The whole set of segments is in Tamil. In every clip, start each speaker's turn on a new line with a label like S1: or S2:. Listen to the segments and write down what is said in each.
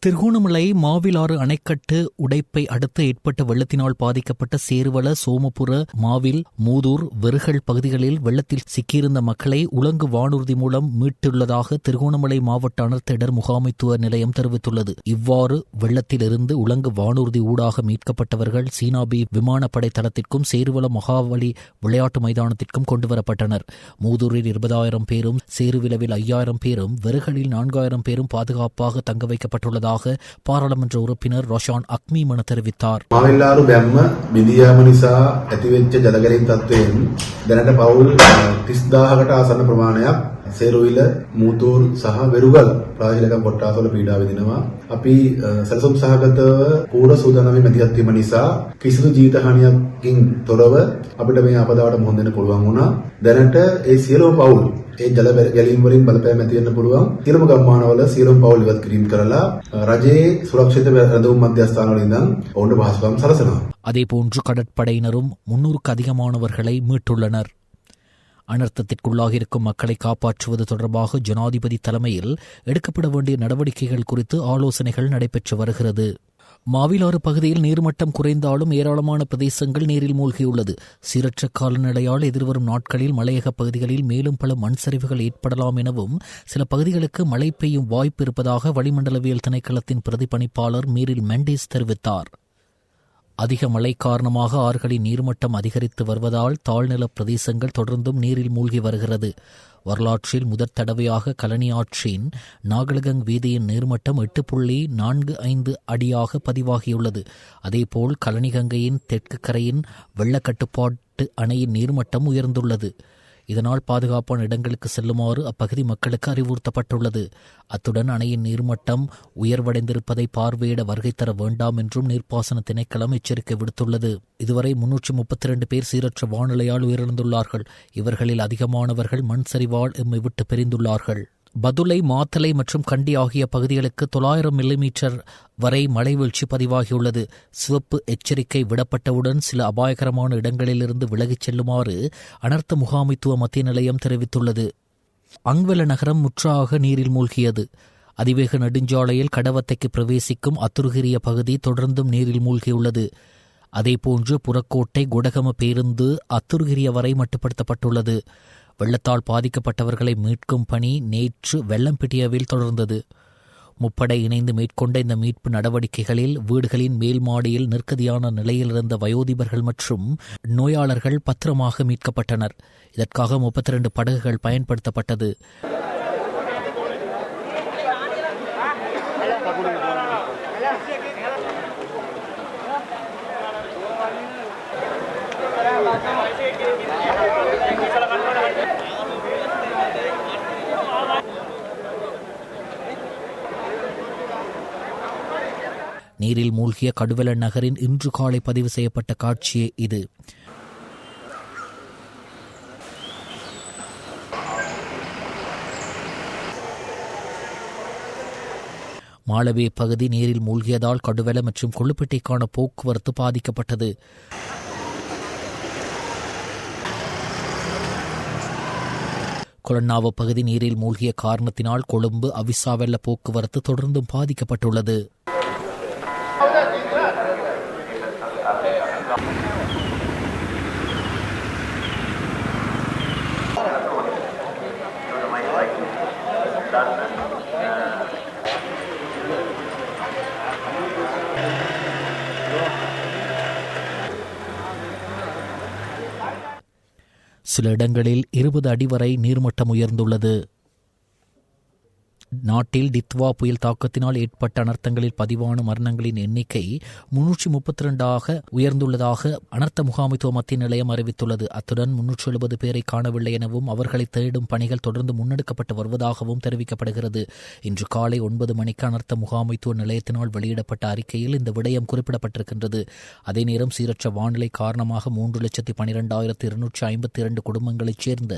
S1: திருகோணமலை மாவிலாறு அணைக்கட்டு உடைப்பை அடுத்து ஏற்பட்ட வெள்ளத்தினால் பாதிக்கப்பட்ட சேருவல, சோமபுர, மாவில், மூதூர், வெறுகல் பகுதிகளில் வெள்ளத்தில் சிக்கியிருந்த மக்களை உலங்கு வானூர்தி மூலம் மீட்டுள்ளதாக திருகோணமலை மாவட்ட அனர்த்த இடர் முகாமைத்துவ நிலையம் தெரிவித்துள்ளது. இவ்வாறு வெள்ளத்திலிருந்து உலங்கு வானூர்தி ஊடாக மீட்கப்பட்டவர்கள் சீனாபி விமானப்படை தளத்திற்கும் சேருவல மகாவலி விளையாட்டு மைதானத்திற்கும் கொண்டுவரப்பட்டனர். மூதூரில் 20,000 பேரும், சேருவிலவில் 5,000 பேரும், வெறுகலில் 4,000 பேரும் பாதுகாப்பாக தங்க வைக்கப்பட்டுள்ளதாக பாராளுமன்ற உறுப்பினர் ரோஷான் அக்மீமன தெரிவித்தார்.
S2: மாவில்லாறு බැම්ම බිඳියාම නිසා ඇතිවෙච්ච ජලගැලීම් තත්ත්වයෙන් දැනට පවුල් 30,000කට ආසන්න ප්‍රමාණයක් සේරුවිල, මූතූර් සහ වෙරුගල් ප්‍රාදේශීය කොට්ටාස්වල පීඩා විඳිනවා. අපි සැලසුම් සහගතව පූර්ව සූදානම්ින් මැදිහත් වීම නිසා කිසිදු ජීවිත හානියකින් තොරව අපිට මේ ආපදාවට මුහුණ දෙන්න පුළුවන් වුණා. දැනට ඒ සියලුම පවුල් ඒ ජල ගැලීම් වලින් බලපෑම ඇති වෙන්න පුළුවන් සියලුම ගම්මානවල සියලුම පවුල් ඉවත් කිරීම කරලා රජයේ සුරක්ෂිත රැඳවුම් මධ්‍යස්ථානවල ඉඳන් ඔවුන්ට පහසුකම් සලසනවා.
S1: அதேபோன்று கடற்படையினரும் 300க்கு அதிகமானவர்களை மீட்டுள்ளனர். அனர்த்தத்திற்குள்ளாக இருக்கும் மக்களை காப்பாற்றுவது தொடர்பாக ஜனாதிபதி தலைமையில் எடுக்கப்பட வேண்டிய நடவடிக்கைகள் குறித்து ஆலோசனைகள் நடைபெற்று வருகிறது. மாவிலாறு பகுதியில் நீர்மட்டம் குறைந்தாலும் ஏராளமான பிரதேசங்கள் நீரில் மூழ்கியுள்ளது. சீரற்ற காலநிலையால் எதிர்வரும் நாட்களில் மலையக பகுதிகளில் மேலும் பல மண் சரிவுகள் ஏற்படலாம் எனவும் சில பகுதிகளுக்கு மழை பெய்யும் வாய்ப்பு இருப்பதாக வளிமண்டலவியல் திணைக்களத்தின் பிரதிபலிப்பாளர் மீரில் மெண்டேஸ் தெரிவித்தார். அதிக மழை காரணமாக ஆறுகளின் நீர்மட்டம் அதிகரித்து வருவதால் தாழ்நில பிரதேசங்கள் தொடர்ந்தும் நீரில் மூழ்கி வருகிறது. வரலாற்றில் முதற் தடவையாக கலனி ஆற்றின் நாகலகங் வீதியின் நீர்மட்டம் 8.45 அடியாக பதிவாகியுள்ளது. அதேபோல் கலனிகங்கையின் தெற்கு கரையின் வெள்ளக்கட்டுப்பாட்டு அணையின் நீர்மட்டம் உயர்ந்துள்ளது. இதனால் பாதுகாப்பான இடங்களுக்கு செல்லுமாறு அப்பகுதி மக்களுக்கு அறிவுறுத்தப்பட்டுள்ளது. அத்துடன் அணையின் நீர்மட்டம் உயர்வடைந்திருப்பதை பார்வையிட வருகை தர வேண்டாம் என்றும் நீர்ப்பாசன திணைக்களம் எச்சரிக்கை விடுத்துள்ளது. இதுவரை 332 பேர் சீரற்ற வானிலையால் உயிரிழந்துள்ளார்கள். இவர்களில் அதிகமானவர்கள் மண் சரிவால் எம்மை விட்டு பிரிந்துள்ளார்கள். பதுளை, மாத்தளை மற்றும் கண்டி ஆகிய பகுதிகளுக்கு 900 மில்லிமீட்டர் வரை மழை வீழ்ச்சி பதிவாகியுள்ளது. சிவப்பு எச்சரிக்கை விடப்பட்டவுடன் சில அபாயகரமான இடங்களிலிருந்து விலகிச் செல்லுமாறு அனர்த்த முகாமைத்துவ மத்திய நிலையம் தெரிவித்துள்ளது. அங்வெல நகரம் முற்றாக நீரில் மூழ்கியது. அதிவேக நெடுஞ்சாலையில் கடவத்தைக்கு பிரவேசிக்கும் அத்துருகிரிய பகுதி தொடர்ந்தும் நீரில் மூழ்கியுள்ளது. அதேபோன்று புறக்கோட்டை, குடகம பேருந்து அத்துருகிரிய வரை மட்டுப்படுத்தப்பட்டுள்ளது. வெள்ளத்தால் பாதிக்கப்பட்டவர்களை மீட்கும் பணி நேற்று வெள்ளம்பிட்டியவில் தொடர்ந்தது. முப்படை இணைந்து மேற்கொண்ட இந்த மீட்பு நடவடிக்கைகளில் வீடுகளின் மேல் மாடியில் நிற்கதியான நிலையில் இருந்த வயோதிபர்கள் மற்றும் நோயாளர்கள் பத்திரமாக மீட்கப்பட்டனர். இதற்காக 32 படகுகள் பயன்படுத்தப்பட்டது. நீரில் மூழ்கிய கடுவல நகரின் இன்று காலை பதிவு செய்யப்பட்ட காட்சியே இது. மாலவே பகுதி நீரில் மூழ்கியதால் கடுவல மற்றும் கொள்ளுப்பட்டிக்கான போக்குவரத்து பாதிக்கப்பட்டது. கொலன்னாவ பகுதி நீரில் மூழ்கிய காரணத்தினால் கொழும்பு அவிசாவெல்ல போக்குவரத்து தொடர்ந்தும் பாதிக்கப்பட்டுள்ளது. சில இடங்களில் 20 அடி வரை நீர்மட்டம் உயர்ந்துள்ளது. நாட்டில் டித்வா புயல் தாக்கத்தினால் ஏற்பட்ட அனர்த்தங்களில் பதிவான மரணங்களின் எண்ணிக்கை 332ஆக உயர்ந்துள்ளதாக அனர்த்த முகாமைத்துவ மத்திய நிலையம் அறிவித்துள்ளது. அத்துடன் 370 பேரை காணவில்லை எனவும் அவர்களை தேடும் பணிகள் தொடர்ந்து முன்னெடுக்கப்பட்டு வருவதாகவும் தெரிவிக்கப்படுகிறது. இன்று காலை 9 மணிக்கு அனர்த்த முகாமைத்துவ நிலையத்தினால் வெளியிடப்பட்ட அறிக்கையில் இந்த விடயம் குறிப்பிடப்பட்டிருக்கின்றது. அதே நேரம் சீரற்ற வானிலை காரணமாக 3,12,252 குடும்பங்களைச் சேர்ந்த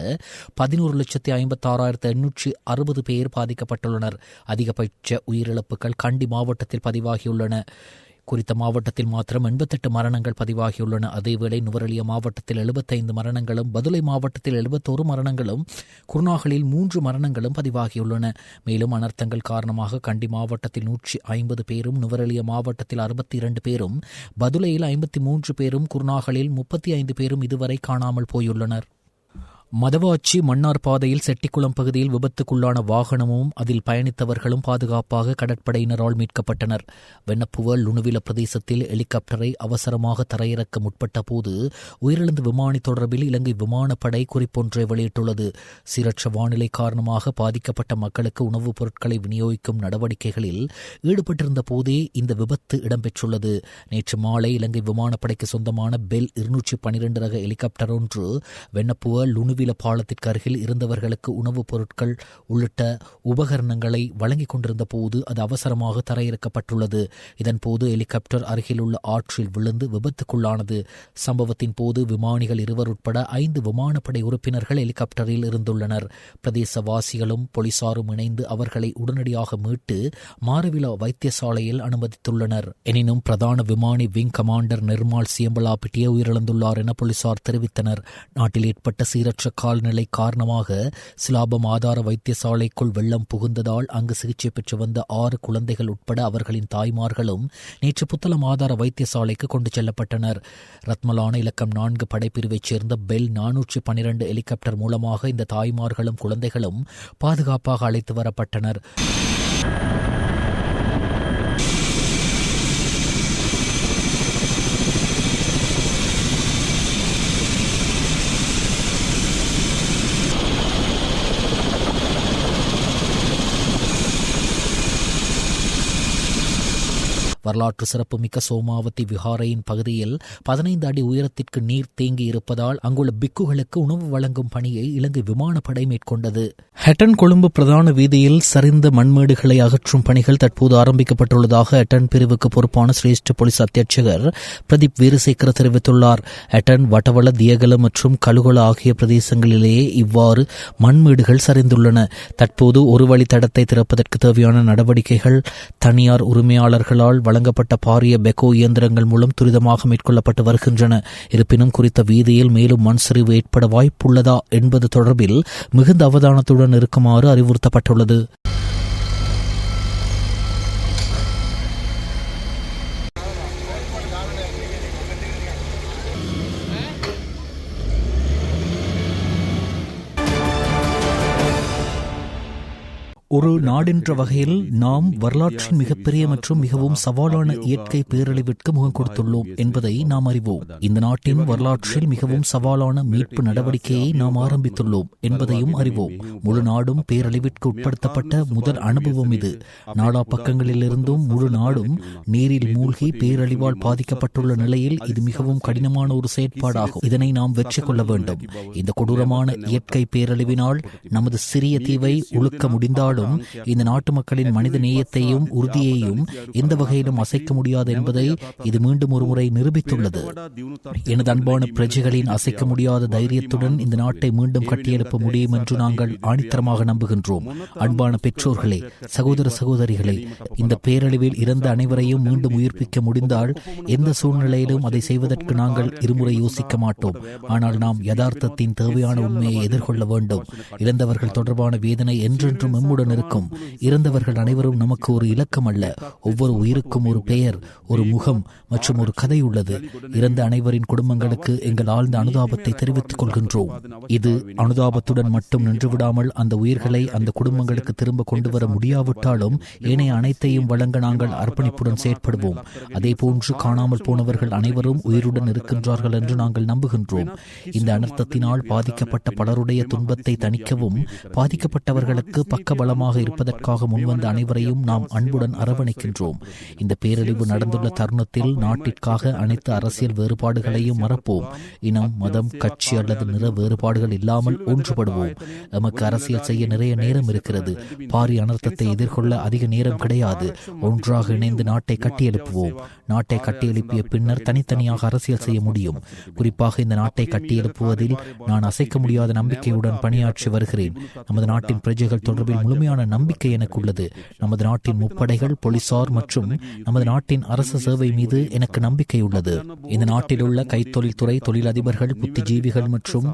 S1: 11,56,860 பேர் பாதிக்கப்பட்டுள்ளனர். அதிகபட்ச உயிரிழப்புகள் கண்டி மாவட்டத்தில் பதிவாகியுள்ளன. குறித்த மாவட்டத்தில் மாத்திரம் 88 மரணங்கள் பதிவாகியுள்ளன. அதேவேளை நுவரெலியா மாவட்டத்தில் 75 மரணங்களும், பதுளை மாவட்டத்தில் 71 மரணங்களும், குருநாகலில் 3 மரணங்களும் பதிவாகியுள்ளன. மேலும் அனர்த்தங்கள் காரணமாக கண்டி மாவட்டத்தில் 150 பேரும், நுவரெலியா மாவட்டத்தில் 62 பேரும், பதுளையில் 53 பேரும், குருநாகலில் 35 பேரும் இதுவரை காணாமல் போயுள்ளனர். மதவாச்சி மன்னார் பாதையில் செட்டிக்குளம் பகுதியில் விபத்துக்குள்ளான வாகனமும் அதில் பயணித்தவர்களும் பாதுகாப்பாக கடற்படையினரால் மீட்கப்பட்டனர். வெண்ணப்புவ லுணுவில பிரதேசத்தில் ஹெலிகாப்டரை அவசரமாக தரையிறக்க முற்பட்ட போது உயிரிழந்த விமானி தொடர்பில் இலங்கை விமானப்படை குறிப்பொன்றை வெளியிட்டுள்ளது. சீரற்ற வானிலை காரணமாக பாதிக்கப்பட்ட மக்களுக்கு உணவுப் பொருட்களை விநியோகிக்கும் நடவடிக்கைகளில் ஈடுபட்டிருந்த போதே இந்த விபத்து இடம்பெற்றுள்ளது. நேற்று மாலை இலங்கை விமானப்படைக்கு சொந்தமான பெல் 212 ரக ஹெலிகாப்டர் ஒன்று வெண்ணப்புவ லுணுவில பாலத்திற்கு அருகில் இருந்தவர்களுக்கு உணவுப் பொருட்கள் உள்ளிட்ட உபகரணங்களை வழங்கிக் கொண்டிருந்த போது அது அவசரமாக தரையிறக்கப்பட்டுள்ளது. இதன்போது ஹெலிகாப்டர் அருகில் உள்ள ஆற்றில் விழுந்து விபத்துக்குள்ளானது. சம்பவத்தின் போது விமானிகள் 2 உட்பட 5 விமானப்படை உறுப்பினர்கள் ஹெலிகாப்டரில் இருந்துள்ளனர். பிரதேசவாசிகளும் போலீசாரும் இணைந்து அவர்களை உடனடியாக மீட்டு மாரவிலா வைத்தியசாலையில் அனுமதித்துள்ளனர். எனினும் பிரதான விமானி விங் கமாண்டர் நிர்மால் சியம்பலாபிட்டியே உயிரிழந்துள்ளார் என போலீசார் தெரிவித்தனர். நாட்டில் ஏற்பட்ட சீரற்ற கால்நிலை காரணமாக சிலாபம் ஆதார வைத்தியசாலைக்குள் வெள்ளம் புகுந்ததால் அங்கு சிகிச்சை பெற்று வந்த 6 குழந்தைகள் உட்பட அவர்களின் தாய்மார்களும் நேற்று புத்தளம் ஆதார வைத்தியசாலைக்கு கொண்டு செல்லப்பட்டனர். ரத்மலான இலக்கம் 4 படைப்பிரிவைச் சேர்ந்த பெல் 412 ஹெலிகாப்டர் மூலமாக இந்த தாய்மார்களும் குழந்தைகளும் பாதுகாப்பாக அழைத்து வரப்பட்டனர். வரலாற்று சிறப்புமிக்க சோமாவதி விஹாரையின் பகுதியில் 15 அடி உயரத்திற்கு நீர் தேங்கி இருப்பதால் அங்குள்ள பிக்குகளுக்கு உணவு வழங்கும் பணியை இலங்கை விமானப்படை மேற்கொண்டது. ஹட்டன் கொழும்பு பிரதான வீதியில் சரிந்த மண்மேடுகளை அகற்றும் பணிகள் தற்போது ஆரம்பிக்கப்பட்டுள்ளதாக ஹட்டன் பிரிவுக்கு பொறுப்பான சிரேஷ்ட போலீஸ் அத்தியட்சகர் பிரதீப் வீரசேகர தெரிவித்துள்ளார். ஹட்டன், வட்டவள, தியகல மற்றும் கலுகல ஆகிய பிரதேசங்களிலேயே இவ்வாறு மண்மேடுகள் சரிந்துள்ளன. தற்போது ஒரு வழி தடத்தை திறப்பதற்கு தேவையான நடவடிக்கைகள் தனியார் உரிமையாளர்களால் வழங்கப்பட்ட பாரிய பெக்கோ இயந்திரங்கள் மூலம் துரிதமாக மேற்கொள்ளப்பட்டு வருகின்றன. இருப்பினும் குறித்த வீதியில் மேலும் மண் சரிவு ஏற்பட வாய்ப்புள்ளதா என்பது தொடர்பில் மிகுந்த அவதானத்துடன் இருக்குமாறு அறிவுறுத்தப்பட்டுள்ளது. ஒரு நாடென்ற வகையில் நாம் வரலாற்றின் மிகப்பெரிய மற்றும் மிகவும் சவாலான இயற்கை பேரழிவிற்கு முகம் கொடுத்துள்ளோம் என்பதை நாம் அறிவோம். இந்த நாட்டின் வரலாற்றில் மிகவும் சவாலான மீட்பு நடவடிக்கையை நாம் ஆரம்பித்துள்ளோம் என்பதையும் அறிவோம். முழு நாடும் பேரழிவிற்கு உட்படுத்தப்பட்ட முதல் அனுபவம் இது. நாலா பக்கங்களிலிருந்தும் முழு நாடும் நீரில் மூழ்கி பேரழிவால் பாதிக்கப்பட்டுள்ள நிலையில் இது மிகவும் கடினமான ஒரு செயற்பாடாகும். இதனை நாம் வெற்றி கொள்ள வேண்டும். இந்த கொடூரமான இயற்கை பேரழிவினால் நமது சிறிய தீவை உழுக்க முடிந்தாலும் இந்த நாட்டு மக்களின் மனித நேயத்தையும் உறுதியையும் எந்த வகையிலும் அசைக்க முடியாது என்பதை இது மீண்டும் ஒரு முறை நிரூபித்துள்ளது. எனது அன்பான பிரஜைகளின் அசைக்க முடியாத தைரியத்துடன் இந்த நாட்டை மீண்டும் கட்டியெழுப்ப முடியும் என்று நாங்கள் ஆணித்தரமாக நம்புகின்றோம். அன்பான பெற்றோர்களே, சகோதர சகோதரிகளே, இந்த பேரழிவில் இறந்த அனைவரையும் மீண்டும் உயிர்ப்பிக்க முடிந்தால் எந்த சூழ்நிலையிலும் அதை செய்வதற்கு நாங்கள் இருமுறை யோசிக்க மாட்டோம். ஆனால் நாம் யதார்த்தத்தின் தேவையான உண்மையை எதிர்கொள்ள வேண்டும். இறந்தவர்கள் தொடர்பான வேதனை என்றென்றும் எம்முடன் இருக்கும். இறந்தவர்கள் அனைவரும் நமக்கு ஒரு இலக்கம் அல்ல. ஒவ்வொரு உயிருக்கும் ஒரு பெயர், ஒரு முகம் மற்றும் ஒரு கதை உள்ளது. இறந்த அனைவரின் குடும்பங்களுக்கு எங்கள் ஆழ்ந்த அனுதாபத்தை தெரிவித்துக் கொள்கின்றோம். இது அனுதாபத்துடன் மட்டும் நின்றுவிடாமல் அந்த உயிர்களை அந்த குடும்பங்களுக்கு திரும்ப கொண்டு வர முடியாவிட்டாலும் ஏனைய அனைத்தையும் வழங்க நாங்கள் அர்ப்பணிப்புடன் செயற்படுவோம். அதே போன்று காணாமல் போனவர்கள் அனைவரும் உயிருடன் இருக்கின்றார்கள் என்று நாங்கள் நம்புகின்றோம். இந்த அனர்த்தத்தினால் பாதிக்கப்பட்ட பலருடைய துன்பத்தை தணிக்கவும் பாதிக்கப்பட்டவர்களுக்கு பக்கபலமாக இருப்பதற்காக முன்வந்த அனைவரையும் நாம் அன்புடன் அரவணைக்கின்றோம். இந்த பேரழிவு நடந்துள்ள தருணத்தில் நாட்டிற்காக அனைத்து அரசியல் வேறுபாடுகளையும் மறப்போம். இனம், மதம், கட்சி அல்லது நிற வேறுபாடுகள் இல்லாமல் ஒன்றுபடுவோம். நமக்கு அரசியல் செய்ய நிறைய நேரம் இருக்கிறது. பாரிய அனர்த்தத்தை எதிர்கொள்ள அதிக நேரம் கிடையாது. ஒன்றாக இணைந்து நாட்டை கட்டியெழுப்புவோம். நாட்டை கட்டியெழுப்பிய பின்னர் தனித்தனியாக அரசியல் செய்ய முடியும். குறிப்பாக இந்த நாட்டை கட்டியெழுப்புவதில் நான் அசைக்க முடியாத நம்பிக்கையுடன் பணியாற்றி வருகிறேன். நமது நாட்டின் பிரஜைகள் தொடர்பில் முழுமையான உறுதியான நம்பிக்கை எனக்கு உள்ளது. நமது நாட்டின் முப்படைகள், போலீசார் மற்றும் நமது நாட்டின் அரசு சேவை மீது எனக்கு நம்பிக்கை உள்ளது. இந்த நாட்டில் உள்ள கைத்தொழில் துறை, தொழிலதிபர்கள், புத்திஜீவிகள் மற்றும்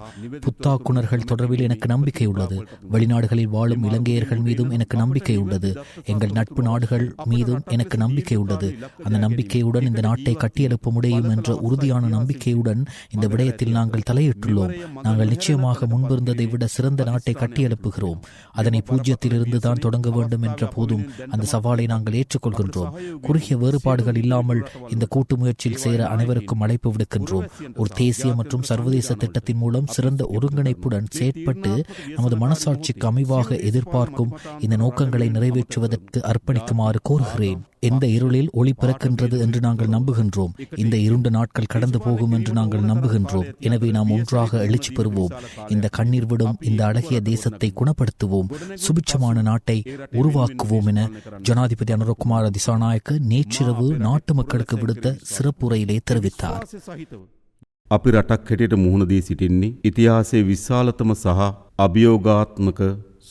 S1: புத்தாக்குனர்கள் தொடர்பில் எனக்கு நம்பிக்கை உள்ளது. வெளிநாடுகளில் வாழும் இலங்கையர்கள் மீதும் எனக்கு நம்பிக்கை உள்ளது. எங்கள் நட்பு நாடுகள் மீதும் எனக்கு நம்பிக்கை உள்ளது. அந்த நம்பிக்கையுடன் இந்த நாட்டை கட்டியெழுப்ப முடியும் என்ற உறுதியான நம்பிக்கையுடன் இந்த விடயத்தில் நாங்கள் தலையிட்டுள்ளோம். நாங்கள் நிச்சயமாக முன்பிருந்ததை விட சிறந்த நாட்டை கட்டியெழுப்புகிறோம். அதனை பூஜ்ஜியத்திலிருந்து தான் தொடங்க வேண்டும் என்ற போதும் அந்த சவாலை நாங்கள் ஏற்றுக்கொள்கின்றோம். குறுகிய வேறுபாடுகள் இல்லாமல் இந்த கூட்டு முயற்சியில் சேர அனைவருக்கும் அழைப்பு விடுக்கின்றோம். ஒரு தேசிய மற்றும் சர்வதேச திட்டத்தின் மூலம் சிறந்த ஒருங்கிணைப்புடன் செயற்பட்டு நமது மனசாட்சிக்கு அமைவாக எதிர்பார்க்கும் இந்த நோக்கங்களை நிறைவேற்றுவதற்கு அர்ப்பணிக்குமாறு கோருகிறேன். எந்த இருளில் ஒளி பிறக்கின்றது என்று நாங்கள் நம்புகின்றோம். இந்த இருண்ட நாட்கள் கடந்து போகும் என்று நாங்கள் நம்புகின்றோம். எனவே நாம் ஒன்றாக எழுச்சி பெறுவோம். இந்த கண்ணீர் விடும் இந்த அழகிய தேசத்தை குணப்படுத்துவோம். சுபிட்சமான நாட்டை உருவாக்குவோம் என ஜனாதிபதி அனுரகுமார திசாநாயக்க நேற்றிரவு நாட்டு மக்களுக்கு விடுத்த சிறப்புரையிலே தெரிவித்தார்.
S3: අපි රටක් හැටියට මුහුණ දී සිටින්නේ ඉතිහාසයේ විශාලතම සහ අභියෝගාත්මක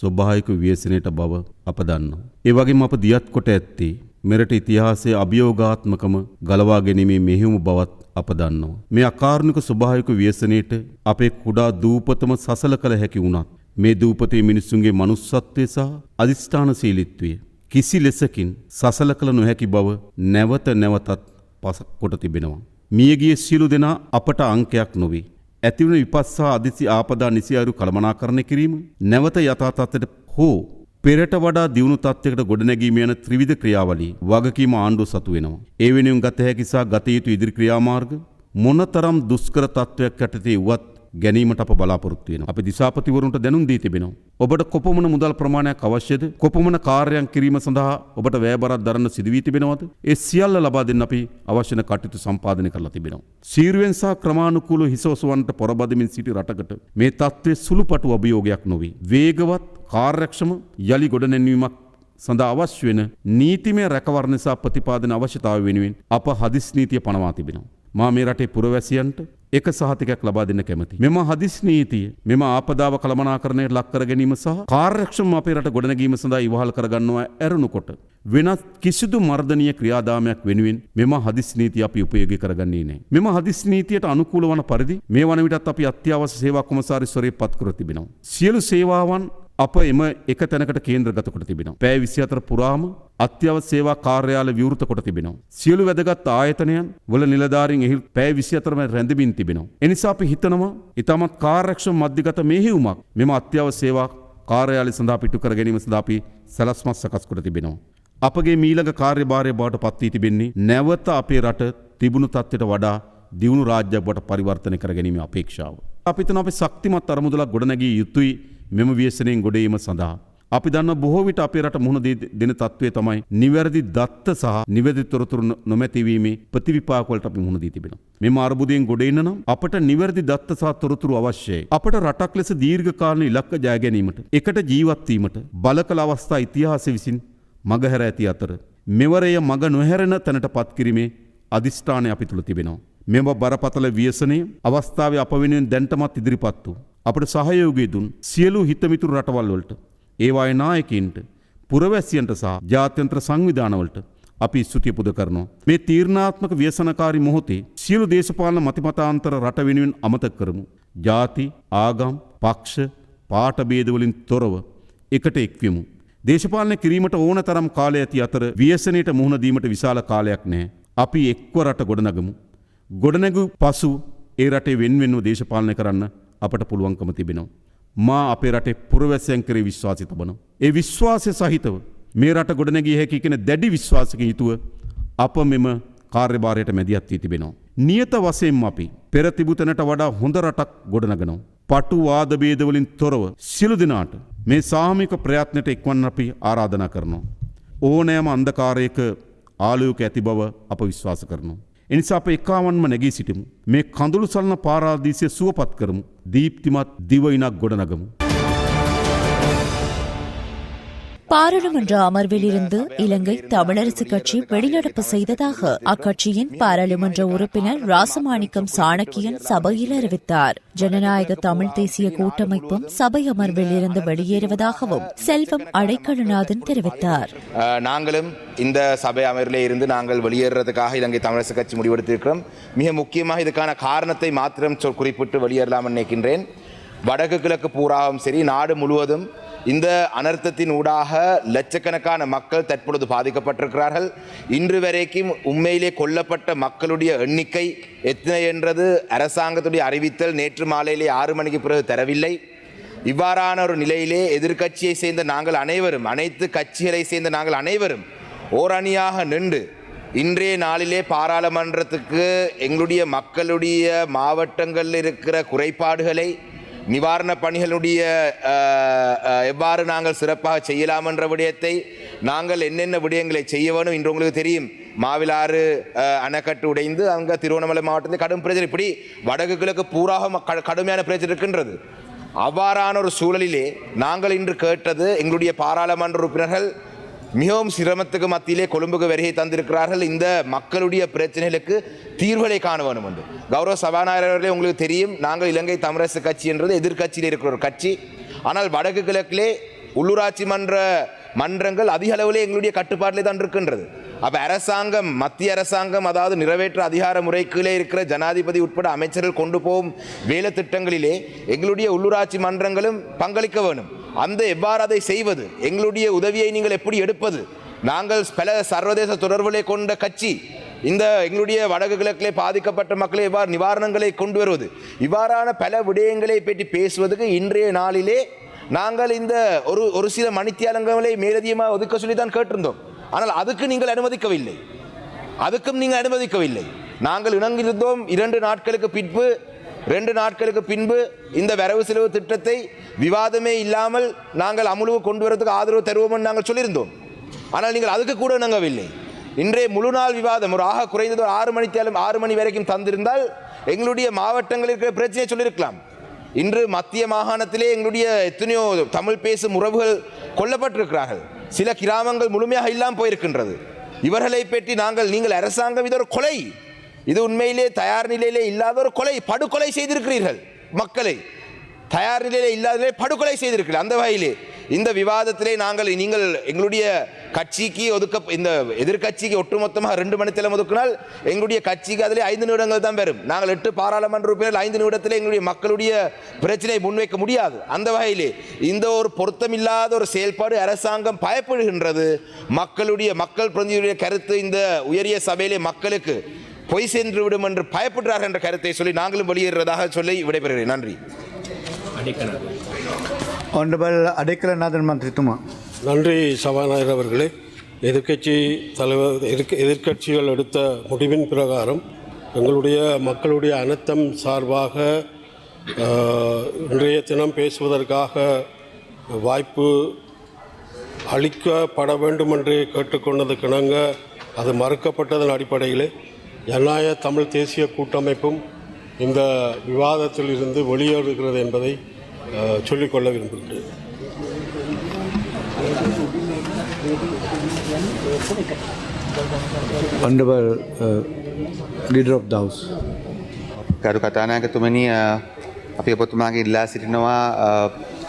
S3: ස්වභාවික ව්‍යසනයට බව අප දන්නවා. ඒ වගේම අප දියත් කොට ඇත්තේ මෙරට ඉතිහාසයේ අභියෝගාත්මකම ගලවා ගැනීමේ මෙහෙයුම බවත් අප දන්නවා. මේ අකාරුණික ස්වභාවික ව්‍යසනයට අපේ කුඩා දූපතම සසල කළ හැකි වුණත් මේ දූපතේ මිනිසුන්ගේ මනුස්සත්වය සහ අධිෂ්ඨානශීලීත්වය කිසි ලෙසකින් සසල කළ නොහැකි බව නැවත නැවතත් පසක් කොට තිබෙනවා. මියගිය සියලු දෙනා අපට අංකයක් නොවේ. ඇතිවන විපත් සහ අදිසි ආපදා නිසියාරු කළමනාකරණය කිරීම, නැවත යථා තත්ත්වයට හෝ පෙරට වඩා දියුණු තත්ත්වයකට ගොඩනැගීම යන ත්‍රිවිධ ක්‍රියාවලිය වගකීම ආණ්ඩුව සතු වෙනවා. ඒ වෙනුවෙන් ගත හැකි සහ ගත යුතු ඉදිරි ක්‍රියාමාර්ග මොනතරම් දුෂ්කර තත්ත්වයක් යටතේ වුවත් ගැනීමට අප බලාපොරොත්තු වෙනවා. අපි දිසාපතිවරුන්ට දැනුම් දී තිබෙනවා. ඔබට කොපමණ මුදල් ප්‍රමාණයක් අවශ්‍යද? කොපමණ කාර්යයන් කිරීම සඳහා ඔබට වැයබරක් දරන්න සිදු වී තිබෙනවද? ඒ සියල්ල ලබා දෙන්න අපි අවශ්‍ය කරන කටයුතු සම්පාදනය කරලා තිබෙනවා. සීරුවෙන් සහ ක්‍රමානුකූලව හිස ඔසවන්නට පොරබදමින් සිටි රටකට මේ තත්ත්වයේ සුළුපටු අභියෝගයක් නොවේ. වේගවත්, කාර්යක්ෂම යලි ගොඩනැන්වීමක් සඳහා අවශ්‍ය වෙන නීතිමය රැකවරණ සහ ප්‍රතිපාදන අවශ්‍යතාවය වෙනුවෙන් අප හදිස් නීතිය පනවා තිබෙනවා. මා මේ රටේ පුරවැසියන්ට එක සහතිකයක් ලබා දෙන්න කැමතියි. මෙම හදිස් නීතිය මෙම ආපදාව කළමනාකරණයට ලක් කර ගැනීම සහ කාර්යක්ෂම අපේ රට ගොඩනැගීම සඳහා ඉවහල් කර ගන්නවා ඇරුණුකොට වෙනත් කිසිදු මර්ධනීය ක්‍රියාදාමයක් වෙනුවෙන් මෙම හදිස් නීතිය අපි උපයෝගී කරගන්නේ නැහැ. මෙම හදිස් නීතියට අනුකූල වන පරිදි මේ වන විටත් අපි අත්‍යවශ්‍ය සේවා කොමසාරිස්වරයෙක් පත් කර තිබෙනවා. සියලු සේවාවන් අප එම එක තැනකට කේන්ද්‍රගත කොට තිබෙනවා. පැය 24 පුරාම අත්‍යවශ්‍ය සේවා කාර්යාල විවෘත කොට තිබෙනවා. සියලු වැදගත් ආයතනයන් වල නිලධාරීන් එහි පැය 24ම රැඳෙමින් තිබෙනවා. එනිසා අපි හිතනවා ඊටමත් කාර්යක්ෂම මධ්‍යගත මෙහෙයුමක් මෙම අත්‍යවශ්‍ය සේවා කාර්යාලය සඳහා පිටු කර ගැනීම සඳහා අපි සලස්මත් සකස් කොට තිබෙනවා. අපගේ මීළඟ කාර්යභාරය බවට පත් වී තිබෙන්නේ නැවත අපේ රට තිබුණු තත්ත්වයට වඩා දියුණු රාජ්‍යයක් බවට පරිවර්තනය කර ගැනීමේ අපේක්ෂාව. අපි හිතනවා අපි ශක්තිමත් අරමුදලක් ගොඩනැගී යුතුයි මෙම ව්‍යසනයෙන් ගොඩ ඒම සඳහා. අපි දන්න බොහෝ විට අපේ රට මුහුණ දෙන තත්ත්වය තමයි නිවැරදි දත්ත සහ නිවැරදි තොරතුරු නොමැතිවීමේ ප්‍රතිවිපාක වලට අපි මුහුණ දී තිබෙනවා. මෙම අර්බුදයෙන් ගොඩ එන්න නම් අපට නිවැරදි දත්ත සහ තොරතුරු අවශ්‍යයි. අපට රටක් ලෙස දීර්ඝ කාලීන ඉලක්ක ජය ගැනීමට, එකට ජීවත් වීමට බලකල අවස්ථා ඉතිහාසය විසින් මගහැර ඇති අතර මෙවරය මග නොහැරෙන තැනට පත් කිරීමේ අදිෂ්ඨානය අපි තුල තිබෙනවා. මෙම බරපතල ව්‍යසනය අවස්ථාවේ අප වෙනුවෙන් දැන්ටමත් ඉදිරිපත් වූ අපට සහයෝගය දුන් සියලු හිතමිතුරු රටවල් වලට, ඒවායේ නායකයින්ට, පුරවැසියන්ට සහ ජාත්‍යන්තර සංවිධානවලට අපි ස්තුතිය පුද කරනවා. මේ තීරණාත්මක ව්‍යසනකාරී මොහොතේ සියලු දේශපාලන මතිමතාන්තර රට වෙනුවෙන් අමතක කරමු. ජාති, ආගම්, පක්ෂ, පාට භේද වලින් තොරව එකට එක්වෙමු. දේශපාලනය කිරීමට ඕන තරම් කාලය ඇති අතර ව්‍යසනයට මුහුණ දීමට විශාල කාලයක් නැහැ. අපි එක්ව රට ගොඩනගමු. ගොඩනැගු පසු ඒ රටේ වෙන්වෙන්ව දේශපාලනය කරන්න අපට පුළුවන්කම තිබෙනවා. මා අපේ රටේ පුරවැසියන් කෙරෙහි විශ්වාසය තබනවා. ඒ විශ්වාසය සහිතව මේ රට ගොඩනැගිය හැකි කියන දැඩි විශ්වාසකින් යුතුව අප මෙම කාර්යභාරයට මැදිහත් වී තිබෙනවා. නියත වශයෙන්ම අපි පෙර තිබූ තැනට වඩා හොඳ රටක් ගොඩනගනවා. පටු වාද භේද වලින් තොරව සියලු දෙනාට මේ සාමූහික ප්‍රයත්නයට එක්වන්න අපි ආරාධනා කරනවා. ඕනෑම අන්ධකාරයක ආලෝකයක් ඇති බව අප විශ්වාස කරනවා. එනිසා අප එකාවන්ම නැගී සිටිමු. මේ කඳුළු සලන පාරාදීසය සුවපත් කරමු. දීප්තිමත් දිවයිනක් ගොඩනගමු.
S4: பாராளுமன்ற அமர்வில் இருந்து இலங்கை தமிழரசு கட்சி வெளிநடப்பு செய்ததாக அக்கட்சியின் பாராளுமன்ற உறுப்பினர் ராசமாணிக்கம் சாணக்கியன் சபையில் அறிவித்தார். ஜனநாயக தமிழ் தேசிய கூட்டமைப்பும் சபை அமர்வில் இருந்து வெளியேறுவதாகவும் செல்வம் அடைக்கலநாதன் தெரிவித்தார்.
S5: நாங்களும் இந்த சபை அமர்விலே இருந்து நாங்கள் வெளியேறதுக்காக இலங்கை தமிழரசு கட்சி முடிவெடுத்திருக்கிறோம். மிக முக்கியமாக இதுக்கான காரணத்தை மாத்திரம் குறிப்பிட்டு வெளியேறலாம் நினைக்கின்றேன். வடக்கு கிழக்கு பூராவும் சரி, நாடு முழுவதும் இந்த அனர்த்தத்தின் ஊடாக லட்சக்கணக்கான மக்கள் தற்பொழுது பாதிக்கப்பட்டிருக்கிறார்கள். இன்று வரைக்கும் உண்மையிலே கொல்லப்பட்ட மக்களுடைய எண்ணிக்கை எத்தனை என்றது அரசாங்கத்துடைய அறிவித்தல் நேற்று மாலையிலே 6 மணிக்கு பிறகு தரவில்லை. இவ்வாறான ஒரு நிலையிலே எதிர்க்கட்சியை சேர்ந்த நாங்கள் அனைவரும், அனைத்து கட்சிகளை சேர்ந்த நாங்கள் அனைவரும் ஓரணியாக நின்று இன்றைய நாளிலே பாராளுமன்றத்துக்கு எங்களுடைய மக்களுடைய மாவட்டங்களில் இருக்கிற குறைபாடுகளை, நிவாரண பணிகளுடைய எவ்வாறு நாங்கள் சிறப்பாக செய்யலாம் என்ற விடயத்தை, நாங்கள் என்னென்ன விடயங்களை செய்ய வேணும். இன்று உங்களுக்கு தெரியும், மாவிலாறு அணைக்கட்டு உடைந்து அங்கே திருவண்ணாமலை மாவட்டத்தில் கடும் பிரச்சனை, இப்படி வடக்கு கிழக்கு பூராக கடுமையான பிரச்சனை இருக்கின்றது. அவ்வாறான ஒரு சூழலிலே நாங்கள் இன்று கேட்டது, எங்களுடைய பாராளுமன்ற உறுப்பினர்கள் மிகவும் சிரமத்துக்கு மத்தியிலே கொழும்புக்கு வருகை தந்திருக்கிறார்கள். இந்த மக்களுடைய பிரச்சனைகளுக்கு தீர்வுகளை காண வேண்டும் என்று. கௌரவ சபாநாயகர் அவர்களே, உங்களுக்கு தெரியும், நாங்கள் இலங்கை தமிழரசு கட்சி என்றது எதிர்கட்சியில் இருக்கிற ஒரு கட்சி. ஆனால் வடக்கு கிழக்கிலே உள்ளூராட்சி மன்றங்கள் அதிக அளவிலே எங்களுடைய கட்டுப்பாட்டிலே தான் இருக்கின்றது. அப்போ அரசாங்கம், மத்திய அரசாங்கம், அதாவது நிறைவேற்ற அதிகார முறைக்குள்ளே இருக்கிற ஜனாதிபதி உட்பட அமைச்சர்கள் கொண்டு போகும் வேலை திட்டங்களிலே எங்களுடைய உள்ளூராட்சி மன்றங்களும் பங்களிக்க வேண்டும். அந்த எவ்வாறு அதை செய்வது, எங்களுடைய உதவியை நீங்கள் எப்படி எடுப்பது, நாங்கள் பல சர்வதேச தொடர்புகளை கொண்ட கட்சி, இந்த எங்களுடைய வடக்கு கிழக்கிலே பாதிக்கப்பட்ட மக்களை எவ்வாறு நிவாரணங்களை கொண்டு வருவது, இவ்வாறான பல விடயங்களை பற்றி பேசுவதற்கு இன்றைய நாளிலே நாங்கள் இந்த ஒரு சில மணித்தியாலங்களை மேலதிகமாக ஒதுக்க சொல்லி தான் கேட்டிருந்தோம். ஆனால் அதுக்கு நீங்கள் அனுமதிக்கவில்லை, அதுக்கும் நீங்கள் அனுமதிக்கவில்லை. நாங்கள் இணங்கியிருந்தோம். 2 நாட்களுக்கு பின்பு இந்த வரவு செலவு திட்டத்தை விவாதமே இல்லாமல் நாங்கள் அமுலுக்கு கொண்டு வரதுக்கு ஆதரவு தருவோம் என்று நாங்கள் சொல்லியிருந்தோம். ஆனால் நீங்கள் அதுக்கு கூட இணங்கவில்லை. இன்றைய முழு நாள் விவாதம் ஒரு ஆக குறைந்தது 6 மணி வரைக்கும் தந்திருந்தால் எங்களுடைய மாவட்டங்களில் இருக்கிற பிரச்சனையை சொல்லியிருக்கலாம். இன்று மத்திய மாகாணத்திலே எங்களுடைய எத்தனையோ தமிழ் பேசும் உறவுகள் கொல்லப்பட்டிருக்கிறார்கள். சில கிராமங்கள் முழுமையாக இல்லாமல் போயிருக்கின்றது. இவர்களை பற்றி நீங்கள் அரசாங்கம், இது ஒரு கொலை, இது உண்மையிலே தயார் நிலையிலே இல்லாத ஒரு கொலை, படுகொலை செய்திருக்கிறீர்கள். மக்களை தயார் நிலையிலே இல்லாத படுகொலை செய்திருக்கிறீர்கள். அந்த வகையிலே இந்த விவாதத்திலே நீங்கள் எங்களுடைய கட்சிக்கு இந்த எதிர்கட்சிக்கு ஒட்டுமொத்தமாக 2 மணித்தேலம் ஒதுக்கினால் எங்களுடைய கட்சிக்கு அதிலே 5 நிமிடங்கள் தான் பெறும். நாங்கள் 8 பாராளுமன்ற உறுப்பினர்கள் 5 நிமிடத்தில் எங்களுடைய மக்களுடைய பிரச்சனையை முன்வைக்க முடியாது. அந்த வகையிலே இந்த ஒரு பொருத்தமில்லாத ஒரு செயல்பாடு அரசாங்கம் பயப்படுகின்றது. மக்கள் பிரதிநிதியுடைய கருத்து இந்த உயரிய சபையிலே மக்களுக்கு பொய் சென்று விடும் என்று பயப்படுறார்கள் என்ற கருத்தை சொல்லி நாங்களும் வெளியேறுவதாக சொல்லி விடைபெறுகிறேன். நன்றி.
S6: Honorable அடைக்கலநாதன் மந்திரித்துமா.
S7: நன்றி சபாநாயகர் அவர்களே. எதிர்க்கட்சிகள் எடுத்த முடிவின் பிரகாரம் எங்களுடைய மக்களுடைய அனர்த்தம் சார்பாக இன்றைய தினம் பேசுவதற்காக வாய்ப்பு அளிக்கப்பட வேண்டும் என்று கேட்டுக்கொண்டதுக்கிணங்க அது மறுக்கப்பட்டதன் அடிப்படையிலே ஜனநாயக தமிழ் தேசிய கூட்டமைப்பும் இந்த விவாதத்தில் இருந்து வெளியேறுகிறது என்பதை சொல்லிக்கொள்ள விரும்புகிறேன்.
S6: Honorable Leader of the House.
S8: ගරු කතානායකතුමනි, අපි ඔබතුමාගේ ඉල්ලා සිටිනවා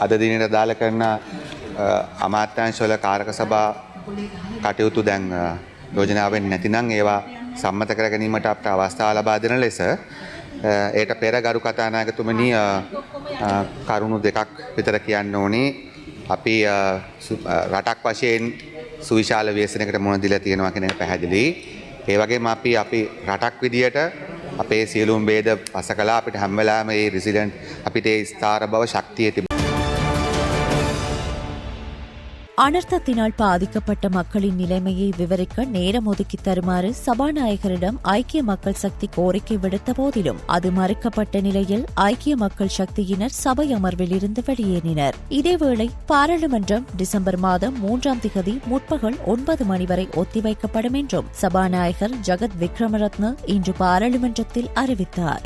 S8: අද දිනේට අදාළ කරන අමාත්‍යාංශවල කාරක සභා කටයුතු දැන් යෝජනාවෙන් නැතිනම් ඒවා සම්මත කර ගැනීමට අපට අවස්ථාව ලබා දෙන ලෙස ඒට පෙර ගරු කතානායකතුමනි කරුණු දෙකක් විතර කියන්න ඕනේ. අපි රටක් වශයෙන් සුවිශාල ව්‍යසනයකට මුහුණ දීලා තියෙනවා කියන එක පැහැදිලි. ඒ වගේම අපි රටක් විදියට අපේ සියලුම ભેද පස කළා. අපිට හැම වෙලාවෙම මේ රිසිලියන්ට් අපිට ඒ ස්ථාර බව ශක්තිය තිබුණා.
S4: அனர்த்தத்தினால் பாதிக்கப்பட்ட மக்களின் நிலைமையை விவரிக்க நேரம் ஒதுக்கி தருமாறு சபாநாயகரிடம் ஐக்கிய மக்கள் சக்தி கோரிக்கை விடுத்த போதிலும் அது மறுக்கப்பட்ட நிலையில் ஐக்கிய மக்கள் சக்தியினர் சபை அமர்வில் இருந்து வெளியேறினர். இதேவேளை பாராளுமன்றம் டிசம்பர் மாதம் 3ஆம் திகதி முற்பகல் 9 மணி வரை ஒத்திவைக்கப்படும் என்றும் சபாநாயகர் ஜகத் விக்ரமரத்ன இன்று பாராளுமன்றத்தில் அறிவித்தார்.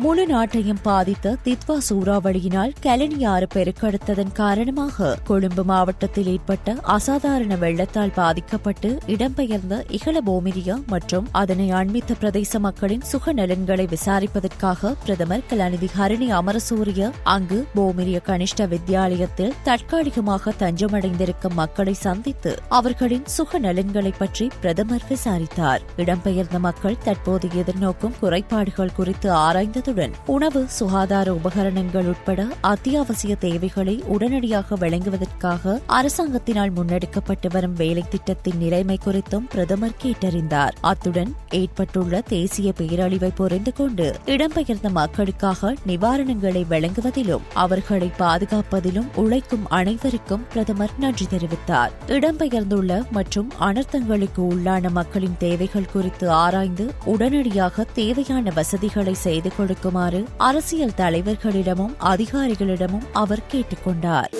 S4: முழு நாட்டையும் பாதித்த தித்வா சூறாவளியினால் கெலனி ஆறு பெருக்கெடுத்ததன் காரணமாக கொழும்பு மாவட்டத்தில் ஏற்பட்ட அசாதாரண வெள்ளத்தால் பாதிக்கப்பட்டு இடம்பெயர்ந்த இகல போமிரியா மற்றும் அதனை அண்மித்த பிரதேச மக்களின் சுக நலன்களை விசாரிப்பதற்காக பிரதமர் கலாநிதி ஹரணி அமரசூரிய அங்கு போமிரிய கனிஷ்ட வித்யாலயத்தில் தற்காலிகமாக தஞ்சமடைந்திருக்கும் மக்களை சந்தித்து அவர்களின் சுக நலன்களை பற்றி பிரதமர் விசாரித்தார். இடம்பெயர்ந்த மக்கள் தற்போது எதிர்நோக்கும் குறைபாடுகள் குறித்து ஆராய்ந்ததுடன் உணவு, சுகாதார உபகரணங்கள் உட்பட அத்தியாவசிய தேவைகளை உடனடியாக வழங்குவதற்காக அரசாங்கத்தினால் முன்னெடுக்கப்பட்டு வரும் வேலை திட்டத்தின் நிலைமை குறித்தும் பிரதமர் கேட்டறிந்தார். அத்துடன் ஏற்பட்டுள்ள தேசிய பேரழிவை புரிந்து கொண்டு இடம்பெயர்ந்த மக்களுக்காக நிவாரணங்களை வழங்குவதிலும் அவர்களை பாதுகாப்பதிலும் உழைக்கும் அனைவருக்கும் பிரதமர் நன்றி தெரிவித்தார். இடம்பெயர்ந்துள்ள மற்றும் அனர்த்தங்களுக்கு உள்ளான மக்களின் தேவைகள் குறித்து ஆராய்ந்து உடனடியாக தேவையான வசதிகளை செய்து கொடுக்குமாறு அரசியல் தலைவர்களிடமும் அதிகாரிகளிடமும் அவர் கேட்டுக் கொண்டார்.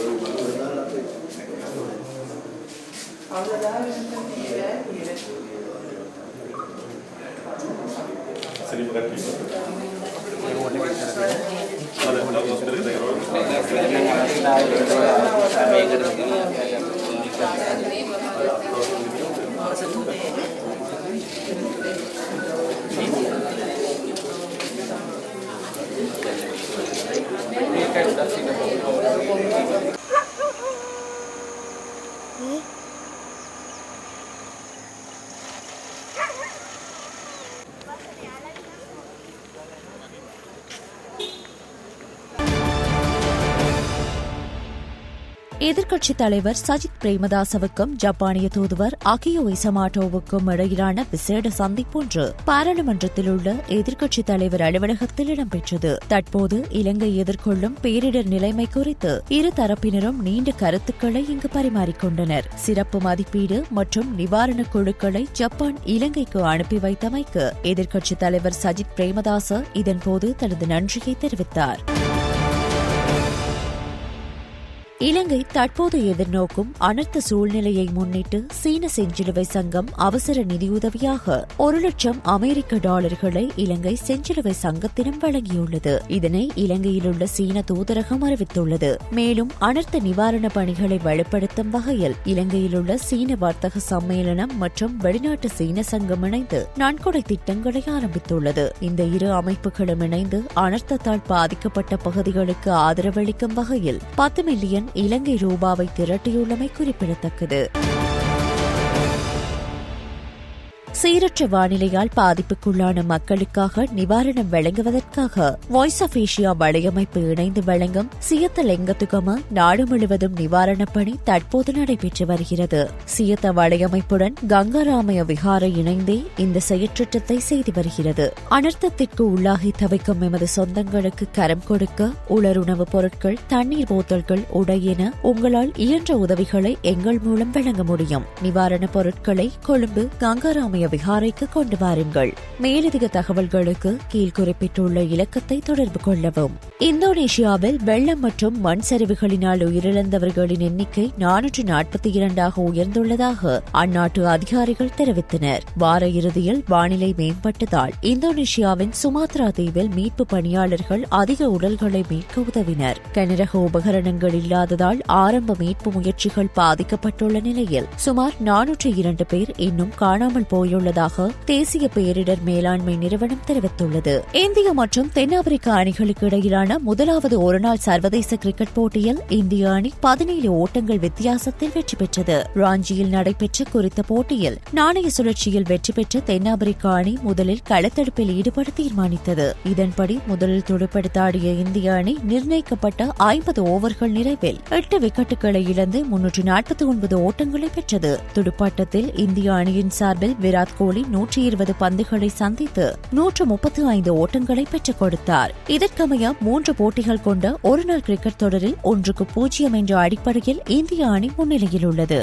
S4: எதிர்க்கட்சித் தலைவர் சஜித் பிரேமதாசவுக்கும் ஜப்பானிய தூதுவர் அகியோ இசமாட்டோவுக்கும் இடையிலான விசேட சந்திப்பொன்று பாராளுமன்றத்தில் உள்ள எதிர்க்கட்சித் தலைவர் அலுவலகத்தில் இடம்பெற்றது. தற்போது இலங்கை எதிர்கொள்ளும் பேரிடர் நிலைமை குறித்து இரு தரப்பினரும் நீண்ட கருத்துக்களை இங்கு பரிமாறிக்கொண்டனர். சிறப்பு மதிப்பீடு மற்றும் நிவாரணக் குழுக்களை ஜப்பான் இலங்கைக்கு அனுப்பி வைத்தமைக்கு எதிர்க்கட்சித் தலைவர் சஜித் பிரேமதாச இதன்போது தனது நன்றியை தெரிவித்தார். இலங்கை தற்போது எதிர்நோக்கும் அனர்த்த சூழ்நிலையை முன்னிட்டு சீன செஞ்சிலுவை சங்கம் அவசர நிதியுதவியாக $1,00,000 அமெரிக்க இலங்கை செஞ்சிலுவை சங்கத்திடம் வழங்கியுள்ளது. இதனை இலங்கையில் உள்ள சீன தூதரகம் அறிவித்துள்ளது. மேலும் அனர்த்த நிவாரண பணிகளை வலுப்படுத்தும் வகையில் இலங்கையில் உள்ள சீன வர்த்தக சம்மேளனம் மற்றும் வெளிநாட்டு சீன சங்கம் இணைந்து நன்கொடை திட்டங்களை ஆரம்பித்துள்ளது. இந்த இரு அமைப்புகளும் இணைந்து அனர்த்தத்தால் பாதிக்கப்பட்ட பகுதிகளுக்கு ஆதரவளிக்கும் வகையில் 10 மில்லியன் இலங்கை ரூபாவை திரட்டியுள்ளமை குறிப்பிடத்தக்கது. சீரற்ற வானிலையால் பாதிப்புக்குள்ளான மக்களுக்காக நிவாரணம் வழங்குவதற்காக வாய்ஸ் ஆஃப் ஏசியா வலையமைப்பு இணைந்து வழங்கும் சியத்த லெங்கத்துகம நாடு முழுவதும் நிவாரணப் பணி தற்போது நடைபெற்று வருகிறது. சியத்த வலையமைப்புடன் கங்காராமய விகாரை இணைந்தே இந்த செயற்றிட்டத்தை செய்து வருகிறது. அனர்த்தத்திற்கு உள்ளாகி தவிக்கும் எமது சொந்தங்களுக்கு கரம் கொடுக்க உலருணவுப் பொருட்கள், தண்ணீர் போத்தல்கள், உடை என உங்களால் இயன்ற உதவிகளை எங்கள் மூலம் வழங்க முடியும். நிவாரணப் பொருட்களை கொழும்பு கங்காராமய விகாரைக்கு கொண்டு வாருங்கள். மேலதிக தகவல்களுக்கு கீழ் குறிப்பிட்டுள்ள இலக்கத்தை தொடர்பு கொள்ளவும். இந்தோனேஷியாவில் வெள்ளம் மற்றும் மண் சரிவுகளினால் உயிரிழந்தவர்களின் எண்ணிக்கை 442 உயர்ந்துள்ளதாக அந்நாட்டு அதிகாரிகள் தெரிவித்தனர். வார இறுதியில் வானிலை மேம்பட்டதால் இந்தோனேஷியாவின் சுமாத்ரா தீவில் மீட்பு பணியாளர்கள் அதிக உடல்களை மீட்க உதவினர். கனரக உபகரணங்கள் இல்லாததால் ஆரம்ப மீட்பு முயற்சிகள் பாதிக்கப்பட்டுள்ள நிலையில் சுமார் 402 பேர் இன்னும் காணாமல் போயுள்ளதாக தேசிய பேரிடர் மேலாண்மை நிறுவனம் தெரிவித்துள்ளது. இந்திய மற்றும் தென்னாப்பிரிக்க அணிகளுக்கு இடையிலான முதலாவது ஒருநாள் சர்வதேச கிரிக்கெட் போட்டியில் இந்திய அணி 17 ஓட்டங்கள் வித்தியாசத்தில் வெற்றி பெற்றது. ராஞ்சியில் நடைபெற்ற குறித்த போட்டியில் நாணய சுழற்சியில் வெற்றி பெற்ற தென்னாப்பிரிக்க அணி முதலில் களத்தடுப்பில் ஈடுபட தீர்மானித்தது. இதன்படி முதலில் துடுப்படுத்தாடிய இந்திய அணி நிர்ணயிக்கப்பட்ட 50 ஓவர்கள் நிறைவில் 8 விக்கெட்டுகளை இழந்து 349 ஓட்டங்களை பெற்றது. துடுப்பாட்டத்தில் இந்திய அணியின் சார்பில் விராட் கோலி 120 பந்துகளை சந்தித்து 135 ஓட்டங்களை பெற்றுக் கொடுத்தார். இதற்கமைய 3 போட்டிகள் கொண்ட ஒருநாள் கிரிக்கெட் தொடரில் 1-0 என்ற அடிப்படையில் இந்திய அணி முன்னிலையில் உள்ளது.